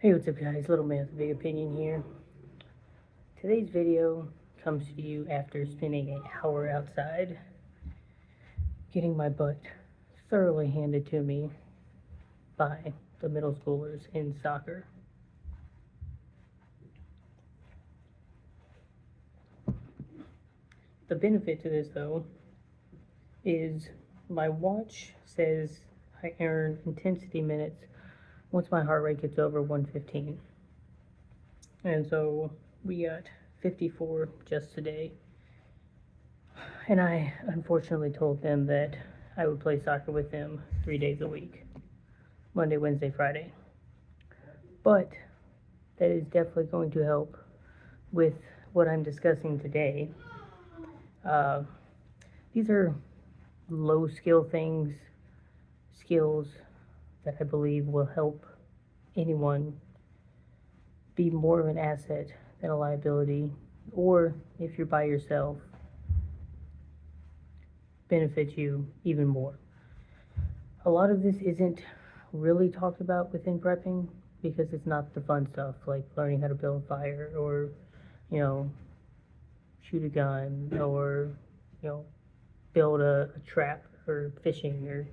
Hey, what's up guys, Little Man with a Big Opinion here. Today's video comes to you after spending an hour outside, getting my butt thoroughly handed to me by the middle schoolers in soccer. The benefit to this though is my watch says I earn intensity minutes once my heart rate gets over 115. And so we got 54 just today. And I unfortunately told them that I would play soccer with them 3 days a week, Monday, Wednesday, Friday. But that is definitely going to help with what I'm discussing today. These are low skill things, skills that I believe will help anyone be more of an asset than a liability, or if you're by yourself, benefit you even more. A lot of this isn't really talked about within prepping because it's not the fun stuff like learning how to build a fire or, shoot a gun or, build a trap or fishing or,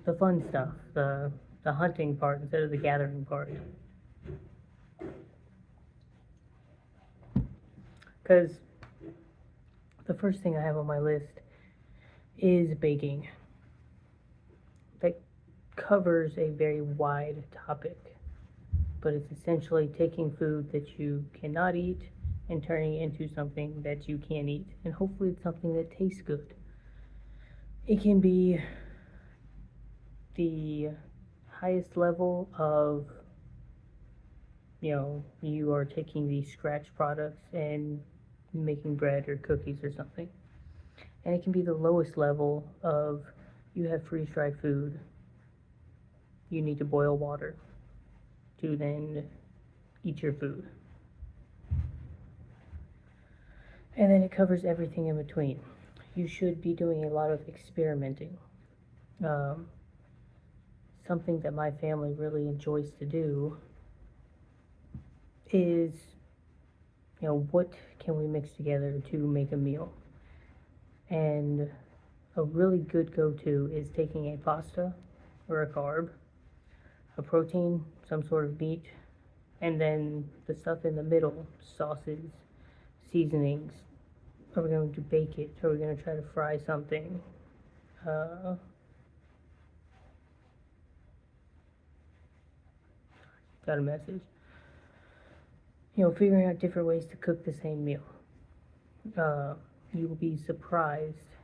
the fun stuff, the hunting part instead of the gathering part. Because the first thing I have on my list is baking. That covers a very wide topic, but it's essentially taking food that you cannot eat and turning it into something that you can eat, and hopefully it's something that tastes good. It can be the highest level of, you are taking these scratch products and making bread or cookies or something. And it can be the lowest level of you have freeze-dried food. You need to boil water to then eat your food. And then it covers everything in between. You should be doing a lot of experimenting. Something that my family really enjoys to do is, what can we mix together to make a meal? And a really good go-to is taking a pasta or a carb, a protein, some sort of meat, and then the stuff in the middle, sauces, seasonings. Are we going to bake it? Are we going to try to fry something? Got a message. Figuring out different ways to cook the same meal. You will be surprised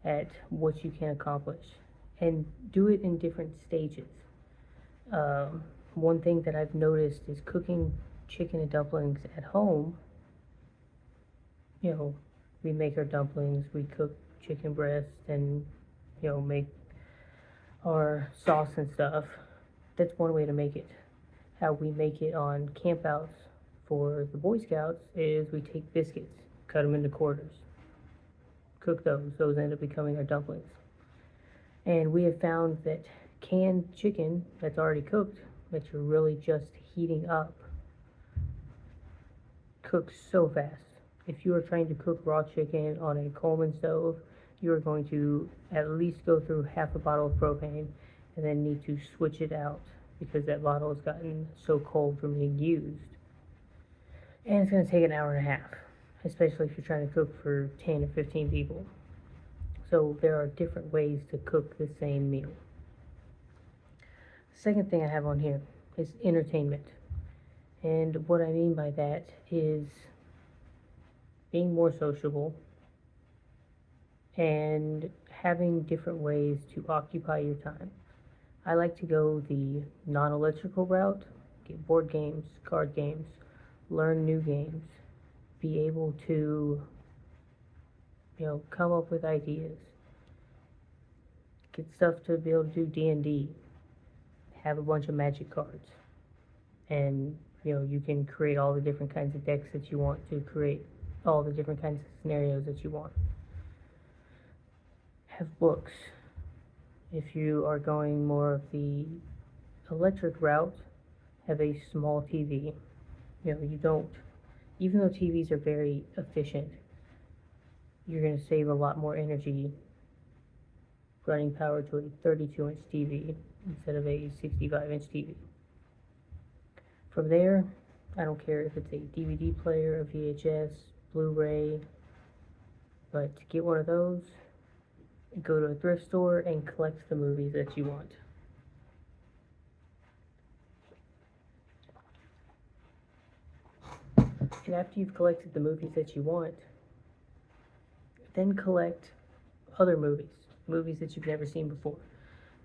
at what you can accomplish, and do it in different stages. One thing that I've noticed is cooking chicken and dumplings at home. We make our dumplings, we cook chicken breast, and make our sauce and stuff. That's one way to make it. How we make it on campouts for the Boy Scouts is we take biscuits, cut them into quarters, cook those end up becoming our dumplings. And we have found that canned chicken that's already cooked, that you're really just heating up, cooks so fast. If you are trying to cook raw chicken on a Coleman stove, you are going to at least go through half a bottle of propane and then need to switch it out because that bottle has gotten so cold from being used. And it's going to take an hour and a half, especially if you're trying to cook for 10 or 15 people. So there are different ways to cook the same meal. The second thing I have on here is entertainment. And what I mean by that is being more sociable and having different ways to occupy your time. I like to go the non-electrical route, get board games, card games, learn new games, be able to, come up with ideas, get stuff to be able to do D&D, have a bunch of magic cards, and, you can create all the different kinds of decks that you want to create, all the different kinds of scenarios that you want. Have books. If you are going more of the electric route, have a small TV. You don't, even though TVs are very efficient, you're going to save a lot more energy running power to a 32-inch TV instead of a 65-inch TV. From there, I don't care if it's a DVD player, a VHS, Blu-ray, but get one of those, go to a thrift store and collect the movies that you want. And after you've collected the movies that you want, then collect other movies that you've never seen before,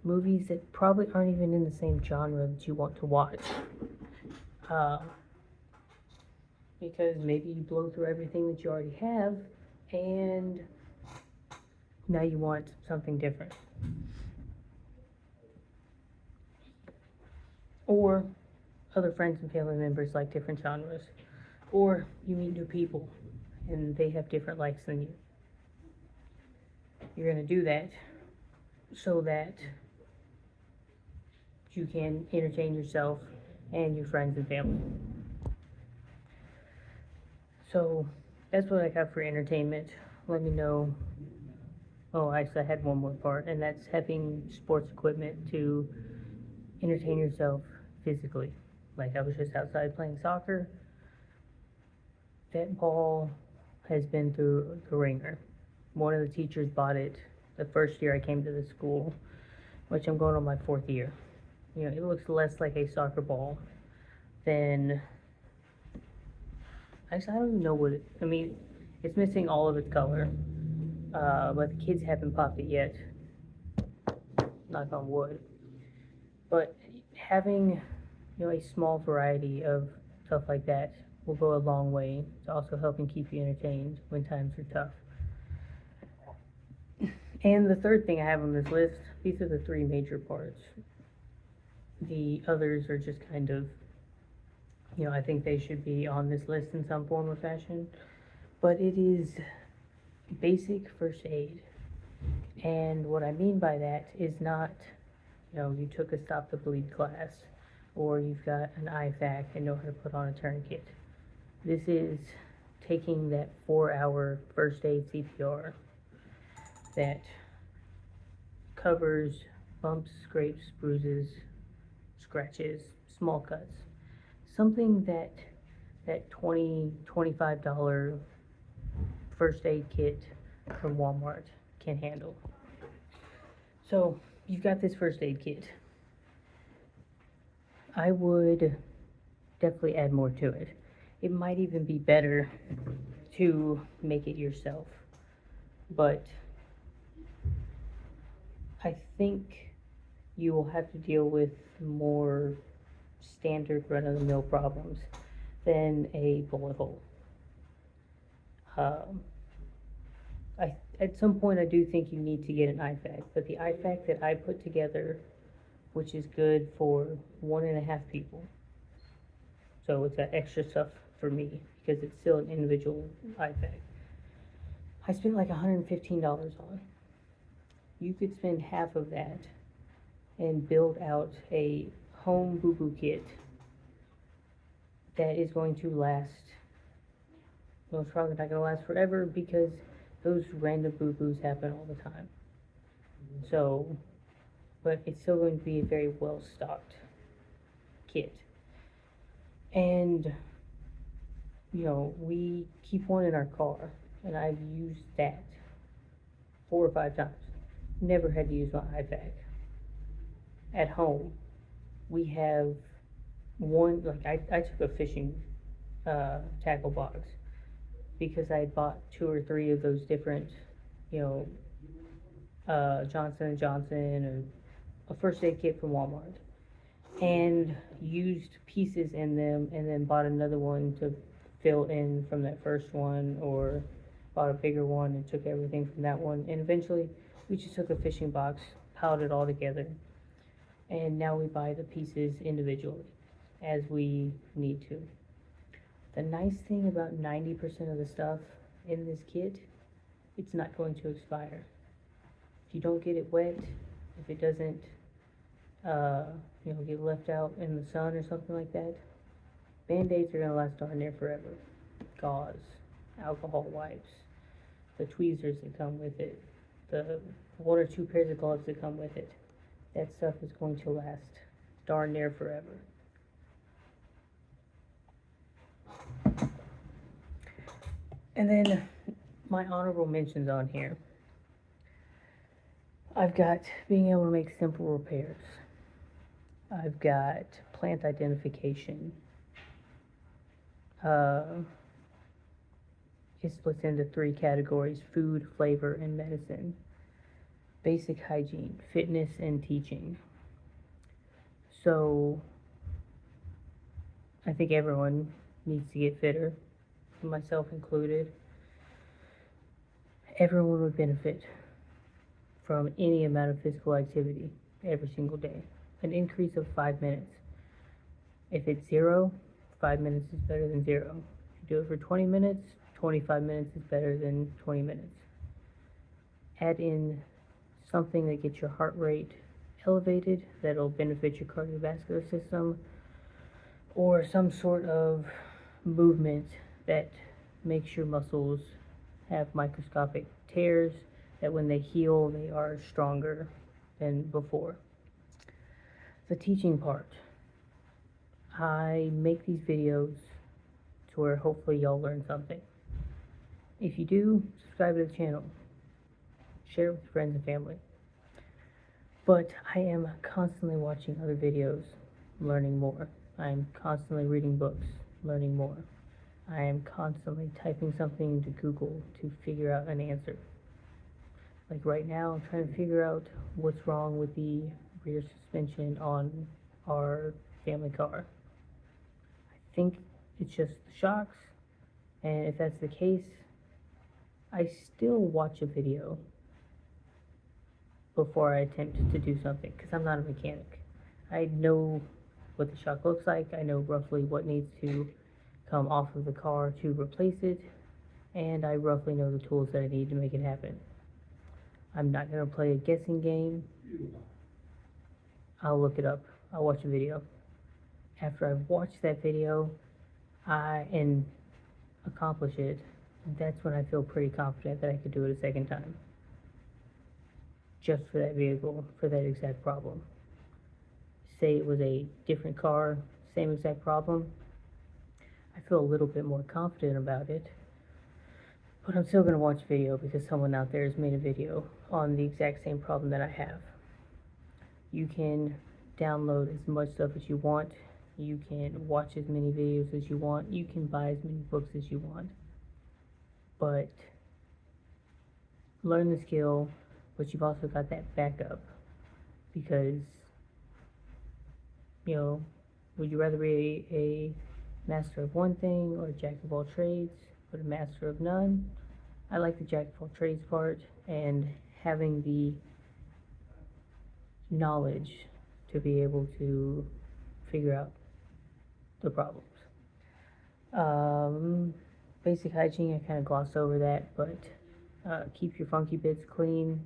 movies that probably aren't even in the same genre that you want to watch. Because maybe you blow through everything that you already have, and now you want something different. Or other friends and family members like different genres. Or you meet new people, and they have different likes than you. You're going to do that so that you can entertain yourself and your friends and family. So that's what I got for entertainment. Let me know. Oh, actually, I had one more part, and that's having sports equipment to entertain yourself physically. Like, I was just outside playing soccer. That ball has been through the ringer. One of the teachers bought it the first year I came to the school, which I'm going on my 4th year. It looks less like a soccer ball than... Actually, I don't even know what it's missing all of its color, but the kids haven't popped it yet, knock on wood. But having, a small variety of stuff like that will go a long way to also helping keep you entertained when times are tough. And the third thing I have on this list, these are the 3 major parts. The others are just kind of, I think they should be on this list in some form or fashion, but it is basic first aid. And what I mean by that is not, you took a stop the bleed class, or you've got an IFAC and know how to put on a tourniquet. This is taking that 4-hour first aid CPR that covers bumps, scrapes, bruises, scratches, small cuts. Something that $20, $25 first aid kit from Walmart can handle. So you've got this first aid kit. I would definitely add more to it. It might even be better to make it yourself, but I think you will have to deal with more standard run-of-the-mill problems than a bullet hole. At some point I do think you need to get an IFAC, but the IFAC that I put together, which is good for 1.5 people, so it's that extra stuff for me because it's still an individual IFAC, I spent like $115 on. You could spend half of that and build out a home boo-boo kit that is going to last, well, it's probably not going to last forever because those random boo-boos happen all the time. So, but it's still going to be a very well-stocked kit. And, we keep one in our car, and I've used that 4 or 5 times. Never had to use my IFAC. At home, we have one, like I took a fishing tackle box because I had bought 2 or 3 of those different, Johnson & Johnson or a first aid kit from Walmart, and used pieces in them, and then bought another one to fill in from that first one, or bought a bigger one and took everything from that one, and eventually we just took a fishing box, piled it all together, and now we buy the pieces individually as we need to. The nice thing about 90% of the stuff in this kit, it's not going to expire. If you don't get it wet, if it doesn't get left out in the sun or something like that. Band-Aids are gonna last darn near forever. Gauze, alcohol wipes, the tweezers that come with it, the one or two pairs of gloves that come with it. That stuff is going to last darn near forever. And then my honorable mentions on here. I've got being able to make simple repairs. I've got plant identification. It splits into 3 categories: food, flavor, and medicine. Basic hygiene, fitness, and teaching. So I think everyone needs to get fitter, myself included. Everyone would benefit from any amount of physical activity every single day. An increase of 5 minutes. If it's 0, 5 minutes is better than 0. If you do it for 20 minutes, 25 minutes is better than 20 minutes. Add in something that gets your heart rate elevated, that'll benefit your cardiovascular system, or some sort of movement that makes your muscles have microscopic tears, that when they heal, they are stronger than before. The teaching part. I make these videos to where hopefully y'all learn something. If you do, subscribe to the channel. Share it with your friends and family. But I am constantly watching other videos, learning more. I am constantly reading books, learning more. I am constantly typing something into Google to figure out an answer. Like right now, I'm trying to figure out what's wrong with the rear suspension on our family car. I think it's just the shocks, and if that's the case, I still watch a video before I attempt to do something, because I'm not a mechanic. I know what the shock looks like, I know roughly what needs to come off of the car to replace it, and I roughly know the tools that I need to make it happen. I'm not going to play a guessing game. I'll look it up. I'll watch a video. After I've watched that video and accomplish it, that's when I feel pretty confident that I could do it a second time. Just for that vehicle, for that exact problem. Say it was a different car, same exact problem, I feel a little bit more confident about it. But I'm still going to watch a video because someone out there has made a video on the exact same problem that I have. You can download as much stuff as you want. You can watch as many videos as you want. You can buy as many books as you want. But learn the skill, but you've also got that backup. Because, would you rather be a master of one thing or a jack of all trades, but a master of none? I like the jack of all trades part and having the knowledge to be able to figure out the problems. Basic hygiene, I kind of glossed over that, but keep your funky bits clean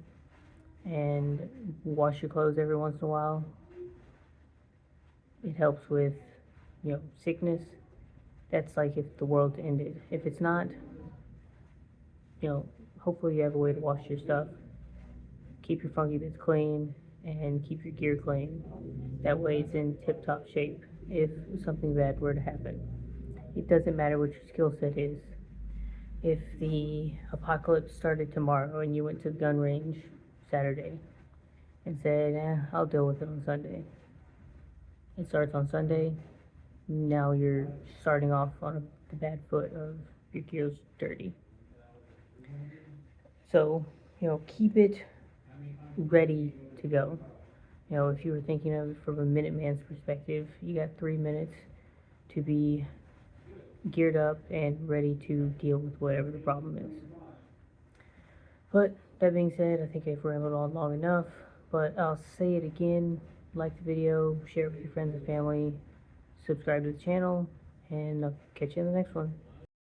and wash your clothes every once in a while. It helps with, sickness. That's like if the world ended. If it's not, hopefully you have a way to wash your stuff. Keep your funky bits clean and keep your gear clean. That way it's in tip-top shape if something bad were to happen. It doesn't matter what your skill set is. If the apocalypse started tomorrow and you went to the gun range Saturday and said, I'll deal with it on Sunday. It starts on Sunday. Now you're starting off on the bad foot of your gear's dirty. So, keep it ready to go. If you were thinking of it from a Minuteman's perspective, you got 3 minutes to be geared up and ready to deal with whatever the problem is. But that being said, I think I've rambled on long enough, but I'll say it again: like the video, share it with your friends and family, subscribe to the channel, and I'll catch you in the next one.